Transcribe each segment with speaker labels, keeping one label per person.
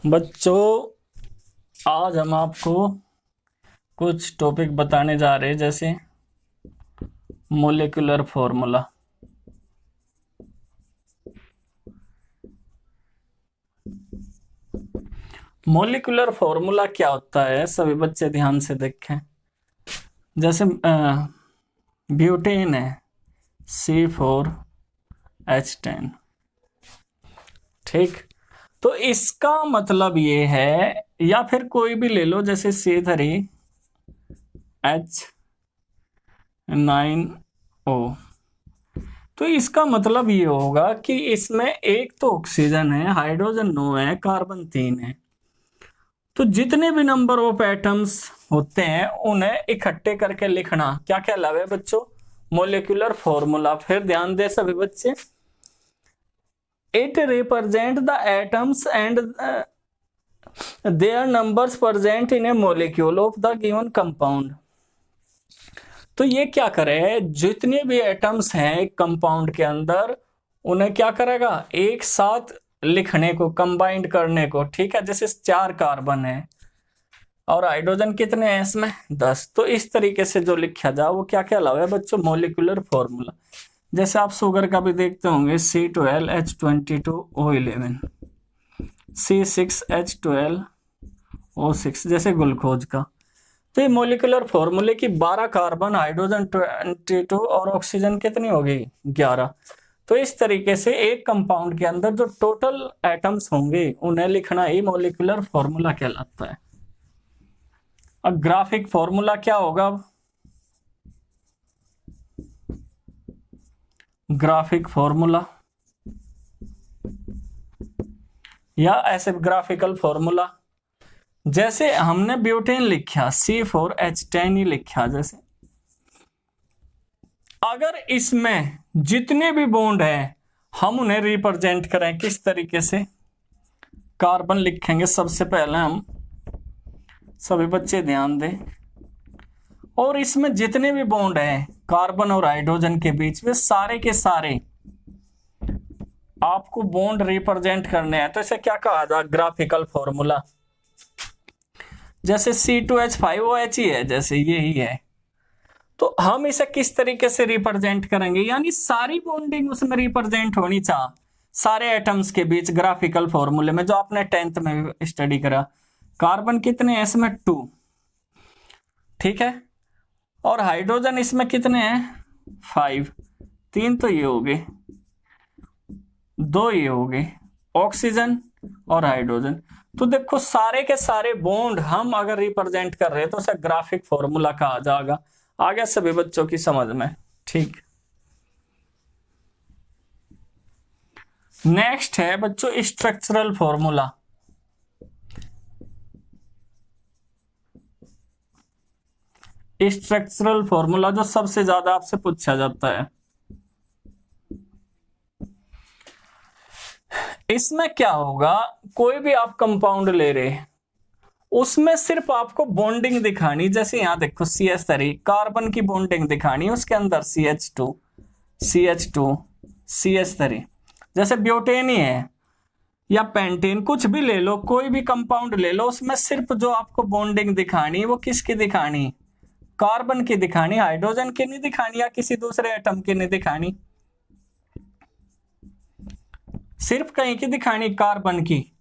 Speaker 1: बच्चों, आज हम आपको कुछ टॉपिक बताने जा रहे हैं, जैसे मोलिकुलर फॉर्मूला। मोलिकुलर फॉर्मूला क्या होता है, सभी बच्चे ध्यान से देखें। जैसे ब्यूटेन है C4H10, ठीक। तो इसका मतलब ये है, या फिर कोई भी ले लो, जैसे C3H9O। तो इसका मतलब ये होगा कि इसमें एक तो ऑक्सीजन है, हाइड्रोजन 9 है, कार्बन 3 है। तो जितने भी नंबर ऑफ एटम्स होते हैं उन्हें इकट्ठे करके लिखना क्या कहलावे बच्चों? Molecular formula. फिर ध्यान दे सभी बच्चे, it represent the atoms and their numbers present in a molecule of the given compound. तो ये क्या करे, जितने भी एटम्स हैं कंपाउंड के अंदर उन्हें क्या करेगा, एक साथ लिखने को, कंबाइंड करने को, ठीक है। जैसे 4 कार्बन है और हाइड्रोजन कितने हैं इसमें, 10। तो इस तरीके से जो लिखा जाए वो क्या कहलावे बच्चों? Molecular formula. जैसे आप शुगर का भी देखते होंगे, C12H22O11, C6H12O6, जैसे ग्लूकोज का। तो ये मोलिकुलर फॉर्मूले की 12 कार्बन, हाइड्रोजन 22 और ऑक्सीजन कितनी होगी? 11। तो इस तरीके से एक कंपाउंड के अंदर जो टोटल एटम्स होंगे उन्हें लिखना ही मोलिकुलर फॉर्मूला कहलाता है। अब ग्राफिक फॉर्मूला क्या होगा? ग्राफिक फॉर्मूला या ऐसे ग्राफिकल फॉर्मूला, जैसे हमने ब्यूटेन लिखा C4H10 ही लिखा। जैसे अगर इसमें जितने भी बॉन्ड हैं हम उन्हें रिप्रेजेंट करें किस तरीके से? कार्बन लिखेंगे सबसे पहले हम, सभी बच्चे ध्यान दें। और इसमें जितने भी बॉन्ड हैं कार्बन और हाइड्रोजन के बीच में, सारे के सारे आपको बॉन्ड रिप्रेजेंट करने हैं। तो इसे क्या कहा जाए? Graphical formula. जैसे C2H5OH ही है, जैसे ये ही है, तो हम इसे किस तरीके से रिप्रेजेंट करेंगे? यानी सारी बॉन्डिंग उसमें रिप्रेजेंट होनी चाहिए सारे एटम्स के बीच ग्राफिकल फॉर्मूले में, जो आपने 10th में स्टडी करा। कार्बन कितने हैं इसमें? 2, ठीक है। और हाइड्रोजन इसमें कितने हैं? 5। 3 तो ये हो गए, 2 ये हो गए, ऑक्सीजन और हाइड्रोजन। तो देखो सारे के सारे बॉन्ड हम अगर रिप्रेजेंट कर रहे हैं तो उसे ग्राफिक फॉर्मूला कहा जाएगा। आ गया सभी बच्चों की समझ में? ठीक। नेक्स्ट है बच्चों स्ट्रक्चरल फॉर्मूला। स्ट्रक्चरल फॉर्मूला जो सबसे ज्यादा आपसे पूछा जाता है, इसमें क्या होगा, कोई भी आप कंपाउंड ले रहे उसमें सिर्फ आपको बॉन्डिंग दिखानी। जैसे यहां देखो CH3, कार्बन की बॉन्डिंग दिखानी, उसके अंदर CH2 CH2 CH3। जैसे ब्यूटेन ही है या पेंटेन, कुछ भी ले लो, कोई भी कंपाउंड ले लो, उसमें सिर्फ जो आपको बॉन्डिंग दिखानी वो किसकी दिखानी? कार्बन की दिखानी, हाइड्रोजन की नहीं दिखानी या किसी दूसरे एटम की नहीं दिखानी, सिर्फ कहीं की दिखानी, कार्बन की।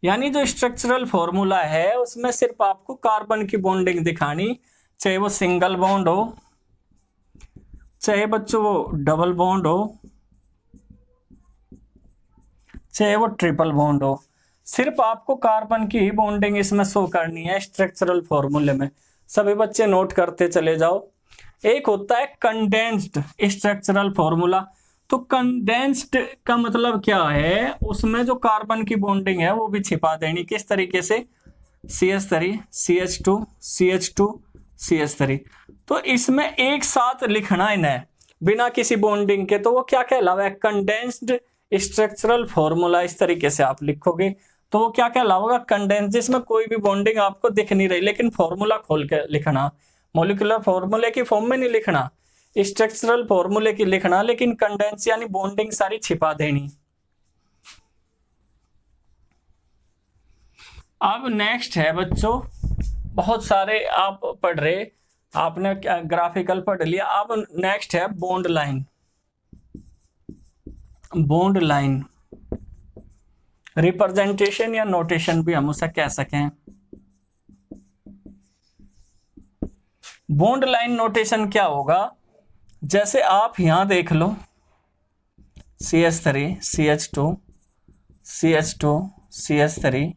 Speaker 1: यानी जो स्ट्रक्चरल फॉर्मूला है उसमें सिर्फ आपको कार्बन की बॉन्डिंग दिखानी, चाहे वो सिंगल बॉन्ड हो, चाहे बच्चों वो डबल बॉन्ड हो, चाहे वो ट्रिपल बॉन्ड हो, सिर्फ आपको कार्बन की ही बॉन्डिंग इसमें शो करनी है स्ट्रक्चरल फॉर्मूले में। सभी बच्चे नोट करते चले जाओ। एक होता है कंडेंस्ड स्ट्रक्चरल फॉर्मूला। तो कंडेंस्ड का मतलब क्या है, उसमें जो कार्बन की बॉन्डिंग है वो भी छिपा देनी। किस तरीके से? CH3 CH2 CH2 CH3। तो इसमें एक साथ लिखना इन्हें बिना किसी बॉन्डिंग के, तो वो क्या कहलावा है? Condensed structural formula. इस तरीके से आप लिखोगे तो वो क्या कहलाएगा? कंडेंस, जिसमें कोई भी बॉन्डिंग आपको दिख नहीं रही, लेकिन फॉर्मूला खोल के लिखना। मोलिकुलर फॉर्मूले की फॉर्म में नहीं लिखना, स्ट्रक्चरल फॉर्मूले की लिखना, लेकिन कंडेंस यानी बॉन्डिंग सारी छिपा देनी। अब नेक्स्ट है बच्चों, बहुत सारे आप पढ़ रहे, आपने ग्राफिकल पढ़ लिया। अब नेक्स्ट है bond line. Bond line representation या नोटेशन भी हम उसे कह सकें। बॉन्ड लाइन नोटेशन क्या होगा, जैसे आप यहां देख लो CH3 CH2 CH2 CH3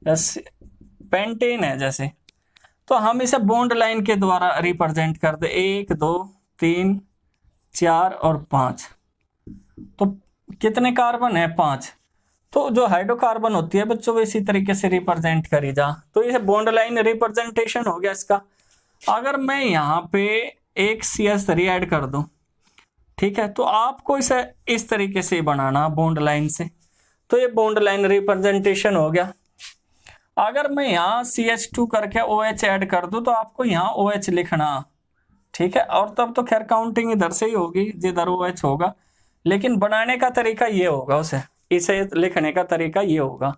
Speaker 1: या पेंटेन है जैसे, तो हम इसे बॉन्ड लाइन के द्वारा रिप्रेजेंट कर दे। 1 2 3 4 और 5, तो कितने कार्बन है? 5। तो जो हाइड्रोकार्बन होती है बच्चों वो इसी तरीके से रिप्रेजेंट करी जा, तो ये बॉन्ड लाइन रिप्रेजेंटेशन हो गया इसका। अगर मैं यहाँ पे एक CH3 ऐड कर दूं, ठीक है, तो आपको इसे इस तरीके से बनाना बॉन्ड लाइन से, तो ये बॉन्ड लाइन रिप्रेजेंटेशन हो गया। अगर मैं यहाँ CH2 करके OH ऐड कर दूं तो आपको यहाँ OH लिखना, ठीक है, और तब तो खैर काउंटिंग इधर से ही होगी जिधर OH होगा, लेकिन बनाने का तरीका ये होगा, उसे इसे लिखने का तरीका ये होगा,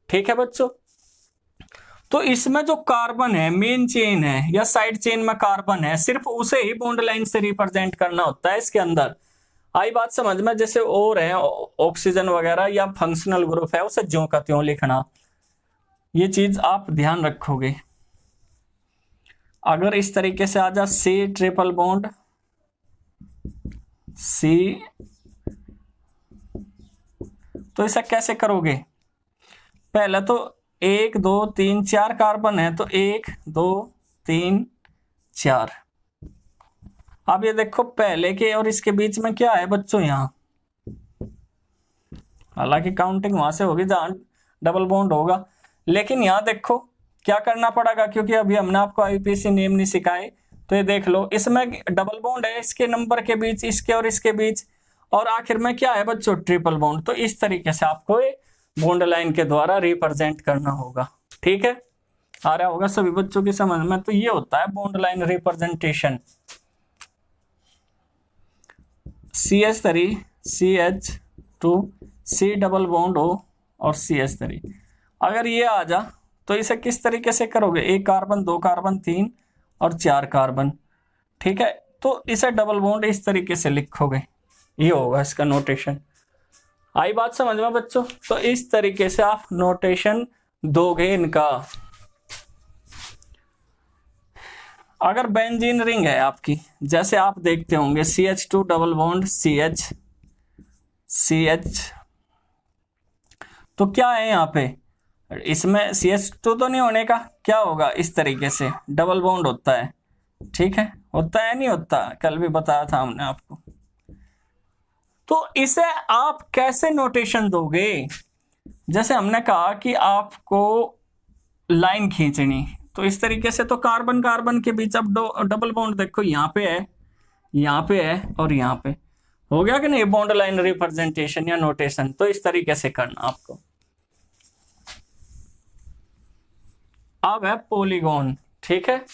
Speaker 1: ठीक है बच्चों। तो इसमें जो कार्बन है, मेन चेन है या साइड चेन में कार्बन है, सिर्फ उसे ही बॉन्ड लाइन से रिप्रेजेंट करना होता है इसके अंदर। आई बात समझ में? जैसे और है ऑक्सीजन वगैरह या फंक्शनल ग्रुप है, उसे ज्यों का त्यों लिखना, ये चीज आप ध्यान रखोगे। अगर इस तरीके से आ जा C ट्रिपल बॉन्ड C, तो इसे कैसे करोगे? पहले तो 1 2 3 4 कार्बन है, तो 1 2 3 4। अब ये देखो पहले के और इसके बीच में क्या है बच्चों यहाँ, हालांकि काउंटिंग वहां से होगी जहां डबल बॉन्ड होगा, लेकिन यहाँ देखो क्या करना पड़ेगा, क्योंकि अभी हमने आपको IUPAC नेम नहीं सिखाए। तो ये देख लो, इसमें डबल बॉन्ड है इसके नंबर के बीच, इसके और इसके बीच, और आखिर में क्या है बच्चों? Triple bond. तो इस तरीके से आपको ये बॉन्ड लाइन के द्वारा रिप्रेजेंट करना होगा, ठीक है, आ रहा होगा सभी बच्चों की समझ में। तो ये होता है bond line representation. CH3 CH2 C double bond O और CH3। अगर ये आ जा तो इसे किस तरीके से करोगे? 1 कार्बन 2 कार्बन 3 और 4 कार्बन, ठीक है, तो इसे डबल बॉन्ड इस तरीके से लिखोगे, ये होगा इसका नोटेशन। आई बात समझ में बच्चों? तो इस तरीके से आप नोटेशन दोगे इनका। अगर बेंजीन रिंग है आपकी, जैसे आप देखते होंगे CH2 double bond CH CH, तो क्या है यहाँ पे? इसमें CH2 तो नहीं होने का, क्या होगा? इस तरीके से डबल बॉन्ड होता है, ठीक है, होता है नहीं होता? कल भी बताया था हमने आपको। तो इसे आप कैसे नोटेशन दोगे? जैसे हमने कहा कि आपको लाइन खींचनी, तो इस तरीके से, तो कार्बन कार्बन के बीच अब डबल बॉन्ड देखो, यहाँ पे है, यहाँ पे है और यहाँ पे, हो गया कि नहीं बॉन्ड लाइन रिप्रेजेंटेशन या नोटेशन। तो इस तरीके से करना आपको। अब है पॉलीगॉन, ठीक है।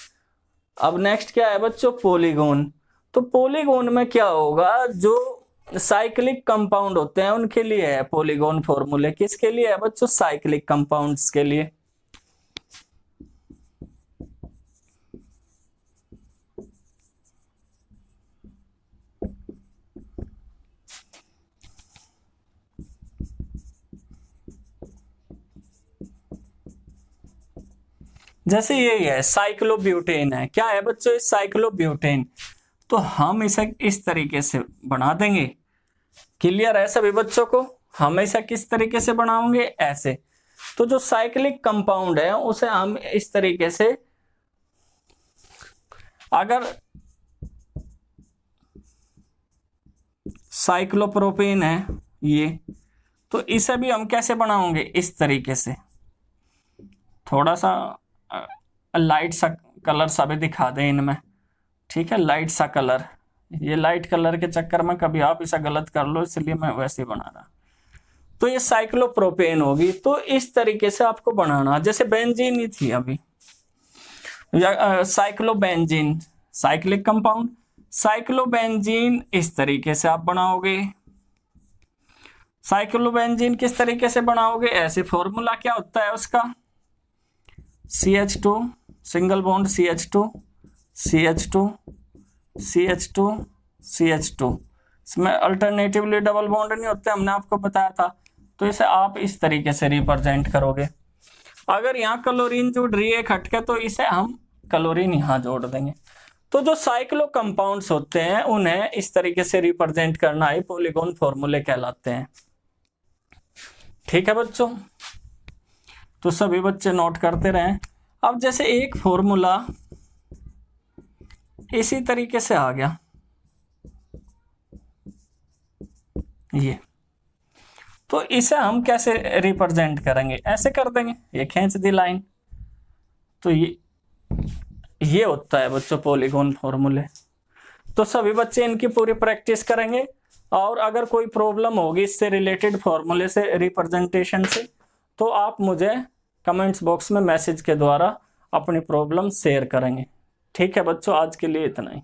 Speaker 1: अब नेक्स्ट क्या है बच्चों? पॉलीगॉन। तो पॉलीगॉन में क्या होगा? जो साइक्लिक कंपाउंड होते हैं उनके लिए है पॉलीगॉन फॉर्मूले। किसके लिए है बच्चों? साइक्लिक कंपाउंड्स के लिए। जैसे ये है साइक्लोब्यूटेन है, क्या है बच्चों? साइक्लोब्यूटेन। तो हम इसे इस तरीके से बना देंगे। क्लियर है सभी बच्चों को? हम इसे किस तरीके से बनाओगे? ऐसे। तो जो साइक्लिक कंपाउंड है उसे हम इस तरीके से, अगर साइक्लोप्रोपेन है ये, तो इसे भी हम कैसे बनाओगे? इस तरीके से। थोड़ा सा लाइट सा कलर सा भी दिखा दें इनमें, ठीक है, लाइट सा कलर। ये लाइट कलर के चक्कर में कभी आप इसे गलत कर लो, इसलिए मैं वैसे ही बना रहा। तो ये साइक्लोप्रोपेन होगी। तो इस तरीके से आपको बनाना, जैसे बेंजीन ही थी अभी, साइक्लोबेंजीन, साइक्लिक कंपाउंड, साइक्लोबेंजीन इस तरीके से आप बनाओगे। साइक्लोबेंजीन किस तरीके से बनाओगे? ऐसे। फॉर्मूला क्या होता है उसका? CH2 single bond CH2 CH2 CH2 CH2, इसमें अल्टरनेटिवली डबल बॉन्ड नहीं होते, हमने आपको बताया था। तो इसे आप इस तरीके से रिप्रेजेंट करोगे। अगर यहाँ क्लोरीन जुड़ रही है एक हटके तो इसे हम क्लोरीन यहाँ जोड़ देंगे। तो जो साइक्लो कंपाउंड्स होते हैं उन्हें इस तरीके से रिप्रेजेंट करना ही पॉलीगॉन फॉर्मूले कहलाते हैं। ठीक है बच्चों, तो सभी बच्चे नोट करते रहें। अब जैसे एक फॉर्मूला इसी तरीके से आ गया, ये, तो इसे हम कैसे रिप्रेजेंट करेंगे? ऐसे कर देंगे, ये खींच दी लाइन। तो ये होता है बच्चों पॉलीगॉन फॉर्मूले। तो सभी बच्चे इनकी पूरी प्रैक्टिस करेंगे, और अगर कोई प्रॉब्लम होगी इससे रिलेटेड फॉर्मूले से, रिप्रेजेंटेशन से, तो आप मुझे कमेंट्स बॉक्स में मैसेज के द्वारा अपनी प्रॉब्लम शेयर करेंगे। ठीक है बच्चों, आज के लिए इतना ही।